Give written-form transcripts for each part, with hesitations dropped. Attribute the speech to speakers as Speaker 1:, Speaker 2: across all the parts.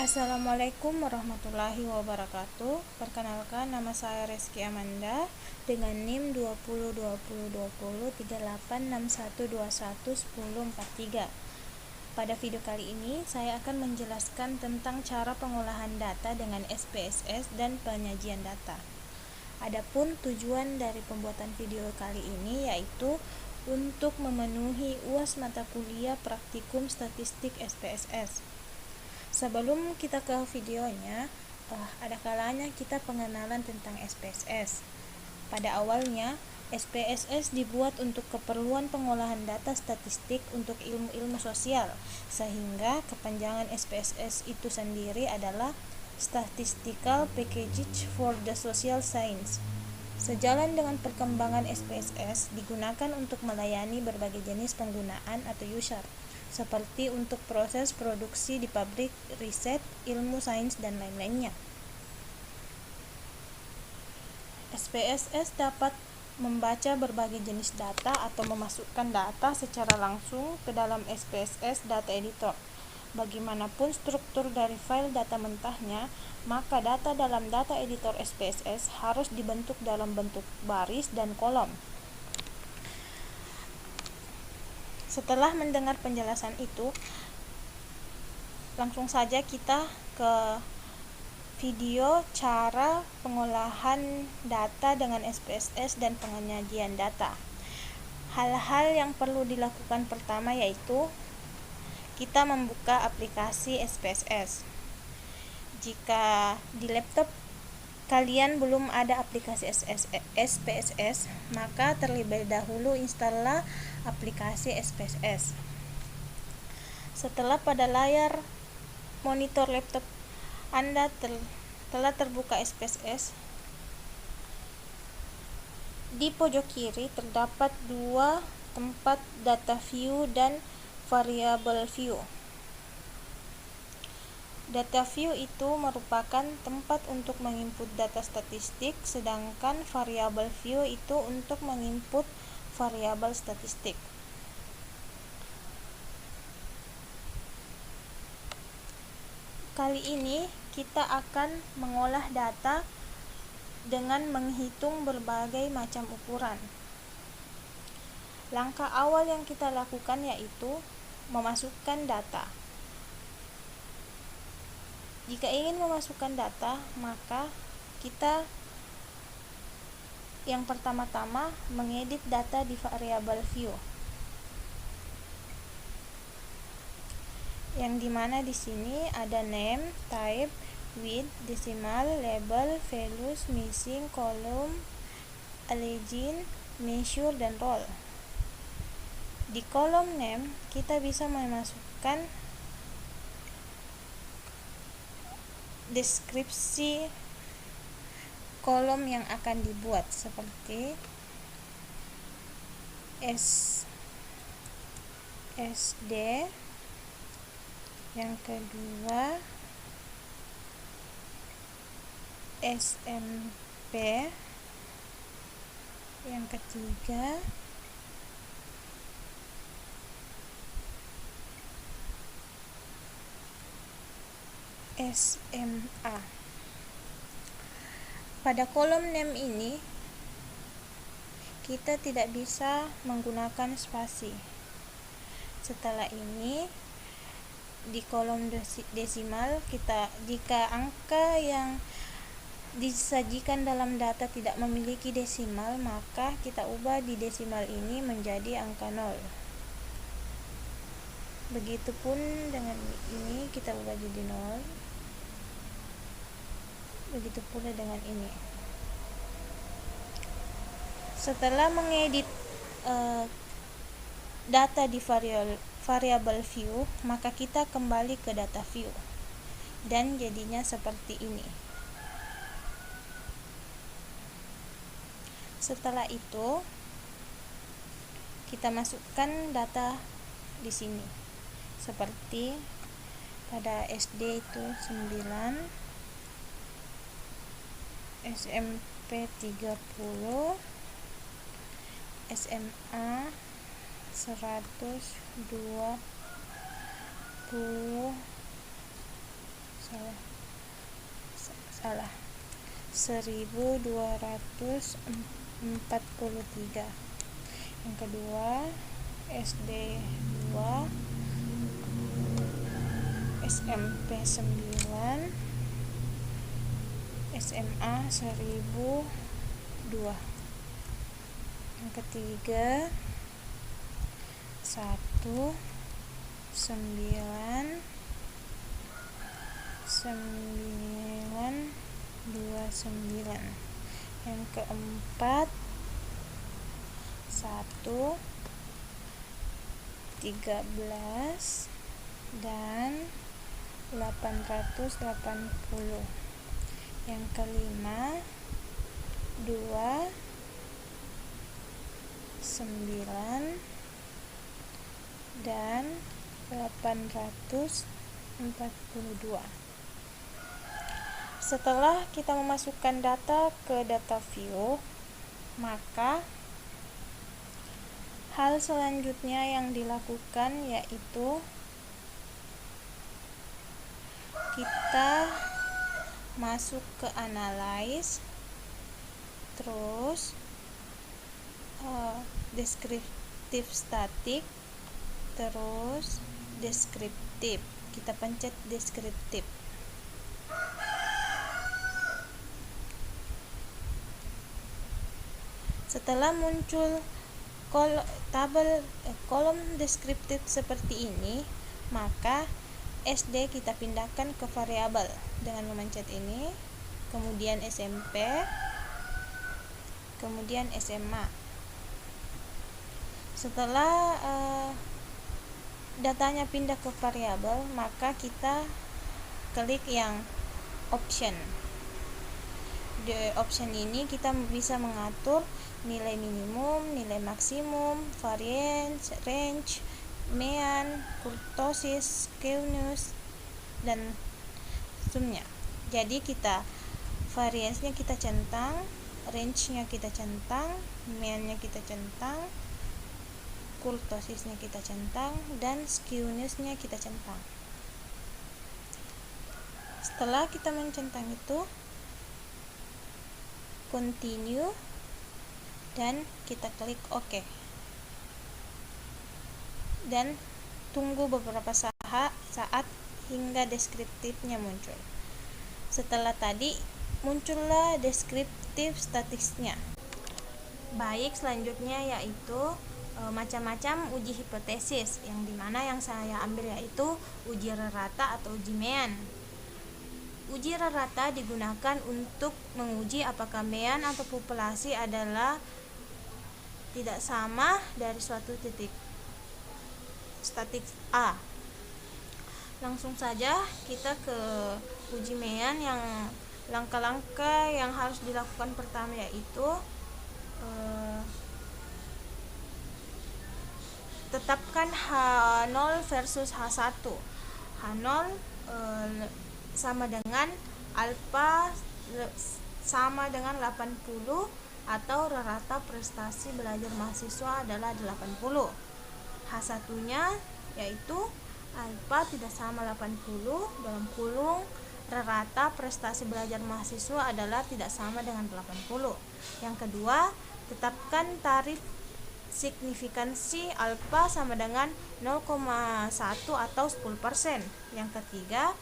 Speaker 1: Assalamualaikum warahmatullahi wabarakatuh. Perkenalkan, nama saya Reski Amanda dengan NIM 2020203861211043. Pada video kali ini saya akan menjelaskan tentang cara pengolahan data dengan SPSS dan penyajian data. Adapun tujuan dari pembuatan video kali ini yaitu untuk memenuhi UAS mata kuliah praktikum statistik SPSS. Sebelum kita ke videonya, ada kalanya kita pengenalan tentang SPSS. Pada awalnya, SPSS dibuat untuk keperluan pengolahan data statistik untuk ilmu-ilmu sosial, sehingga kepanjangan SPSS itu sendiri adalah Statistical Package for the Social Science. Sejalan dengan perkembangan SPSS digunakan untuk melayani berbagai jenis penggunaan atau user, seperti untuk proses produksi di pabrik, riset, ilmu sains, dan lain-lainnya. SPSS dapat membaca berbagai jenis data atau memasukkan data secara langsung ke dalam SPSS data editor. Bagaimanapun struktur dari file data mentahnya, maka data dalam data editor SPSS harus dibentuk dalam bentuk baris dan kolom. Setelah mendengar penjelasan itu, langsung saja kita ke video cara pengolahan data dengan SPSS dan penyajian data. Hal-hal yang perlu dilakukan pertama yaitu kita membuka aplikasi SPSS. Jika di laptop kalian belum ada aplikasi SPSS, maka terlebih dahulu installah aplikasi SPSS. Setelah pada layar monitor laptop Anda telah terbuka SPSS, di pojok kiri terdapat dua tempat data view dan variable view. Data view itu merupakan tempat untuk menginput data statistik, sedangkan variable view itu untuk menginput variabel statistik. Kali ini kita akan mengolah data dengan menghitung berbagai macam ukuran. Langkah awal yang kita lakukan yaitu memasukkan data. Jika ingin memasukkan data, maka kita yang pertama-tama mengedit data di variabel view, yang dimana di sini ada name, type, width, decimal, label, values, missing, column, alleging, measure, dan row. Di kolom name kita bisa memasukkan deskripsi kolom yang akan dibuat, seperti SD, yang kedua SMP, yang ketiga SMA. Pada kolom name ini kita tidak bisa menggunakan spasi. Setelah ini di kolom desimal jika angka yang disajikan dalam data tidak memiliki desimal, maka kita ubah di desimal ini menjadi angka 0. Begitupun dengan ini kita ubah jadi 0. Begitu pula dengan ini. Setelah mengedit data di variable view, maka kita kembali ke data view dan jadinya seperti ini. Setelah itu kita masukkan data di sini, seperti pada SD itu 9, SMP 30, SMA 121, salah 1243. Yang kedua SD 2, SMP 9, SMA 1002. Yang ketiga 1 9 9 29. Yang keempat 1 13 dan 880. Yang kelima 2 9 dan 842. Setelah kita memasukkan data ke data view, maka hal selanjutnya yang dilakukan yaitu kita masuk ke analyze, terus deskriptif statik, terus deskriptif. Kita pencet deskriptif. Setelah muncul kolom deskriptif seperti ini, maka SD kita pindahkan ke variabel dengan memencet ini, kemudian SMP, kemudian SMA. Setelah datanya pindah ke variabel, maka kita klik yang option. Di option ini kita bisa mengatur nilai minimum, nilai maksimum, variance, range, mean, kurtosis, skewness, dan zoomnya. Jadi kita variance-nya kita centang, range-nya kita centang, mean-nya kita centang, kurtosisnya kita centang, dan skewness-nya kita centang. Setelah kita mencentang itu, continue dan kita klik OK. Dan tunggu beberapa saat hingga deskriptifnya muncul. Setelah tadi muncullah deskriptif statistiknya. Baik, selanjutnya yaitu macam-macam uji hipotesis, yang dimana yang saya ambil yaitu uji rata atau uji mean. Uji rata digunakan untuk menguji apakah mean atau populasi adalah tidak sama dari suatu titik statik A. Langsung saja kita ke uji mean. Yang langkah-langkah yang harus dilakukan pertama yaitu tetapkan H0 versus H1. H0 sama dengan alfa sama dengan 80 atau rata prestasi belajar mahasiswa adalah 80. H1-nya yaitu alfa tidak sama 80 dalam kurung rata prestasi belajar mahasiswa adalah tidak sama dengan 80. Yang kedua, tetapkan tarif signifikansi alfa sama dengan 0,1 atau 10%. Yang ketiga,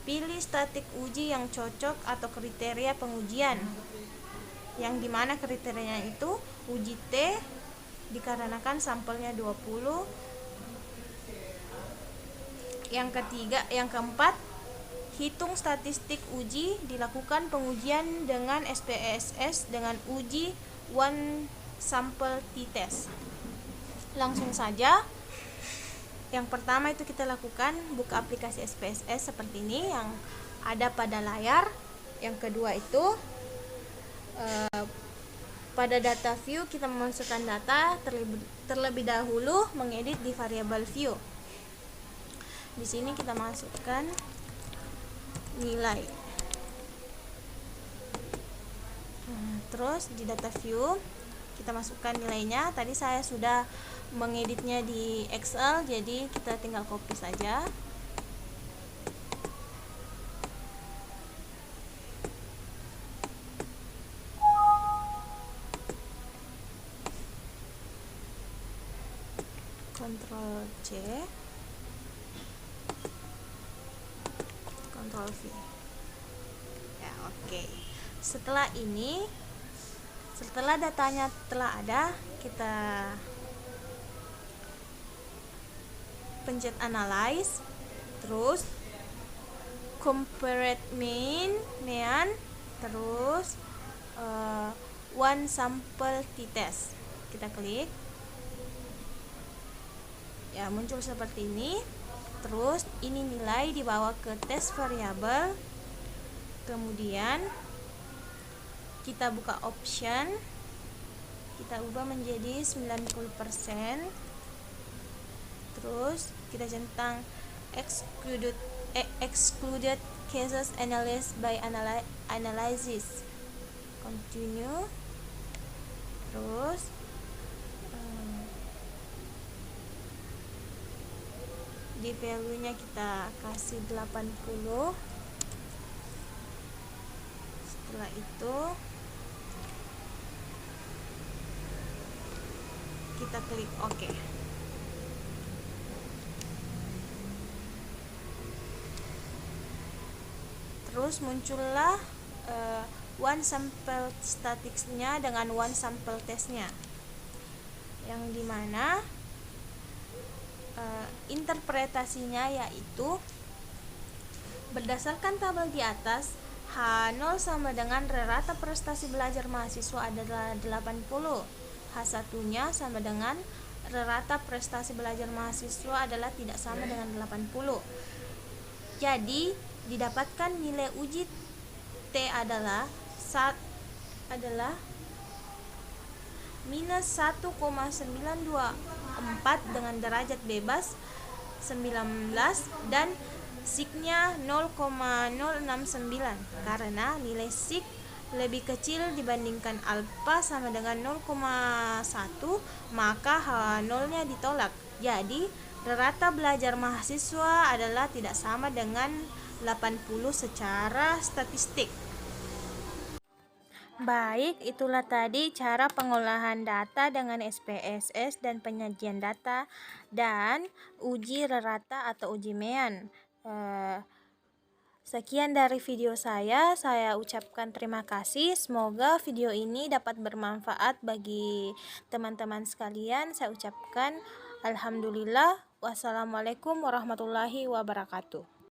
Speaker 1: pilih statik uji yang cocok atau kriteria pengujian, yang dimana kriterianya itu uji T dikarenakan sampelnya 20. Yang keempat, hitung statistik uji, dilakukan pengujian dengan SPSS dengan uji one sample t-test. Langsung saja. Yang pertama itu kita lakukan buka aplikasi SPSS seperti ini yang ada pada layar. Yang kedua itu pada data view kita memasukkan data, terlebih dahulu mengedit di variabel view. Di sini kita masukkan nilai. Terus di data view kita masukkan nilainya. Tadi saya sudah mengeditnya di Excel, jadi kita tinggal copy saja. Ctrl C, Ctrl V. Ya, oke. Setelah ini, setelah datanya telah ada, kita pencet analyze, terus compare mean, terus one sample t-test. Kita klik, ya muncul seperti ini. Terus ini nilai dibawa ke test variable, kemudian kita buka option, kita ubah menjadi 90%, terus kita centang excluded cases analyzed by analysis, continue, terus di value nya kita kasih 80. Setelah itu kita klik OK. Terus muncullah one sample statistics-nya dengan one sample test-nya, yang dimana interpretasinya yaitu berdasarkan tabel di atas, H0 sama dengan rata prestasi belajar mahasiswa adalah 80, H1-nya sama dengan rata prestasi belajar mahasiswa adalah tidak sama dengan 80. Jadi didapatkan nilai uji T adalah minus 1,924 dengan derajat bebas 19 dan SIG-nya 0,069 karena nilai SIG lebih kecil dibandingkan alfa sama dengan 0,1, maka H0-nya ditolak. Jadi rata belajar mahasiswa adalah tidak sama dengan 80 secara statistik. Baik, itulah tadi cara pengolahan data dengan SPSS dan penyajian data dan uji rata atau uji MEAN. Sekian dari video saya ucapkan terima kasih. Semoga video ini dapat bermanfaat bagi teman-teman sekalian. Saya ucapkan alhamdulillah. Wassalamualaikum warahmatullahi wabarakatuh.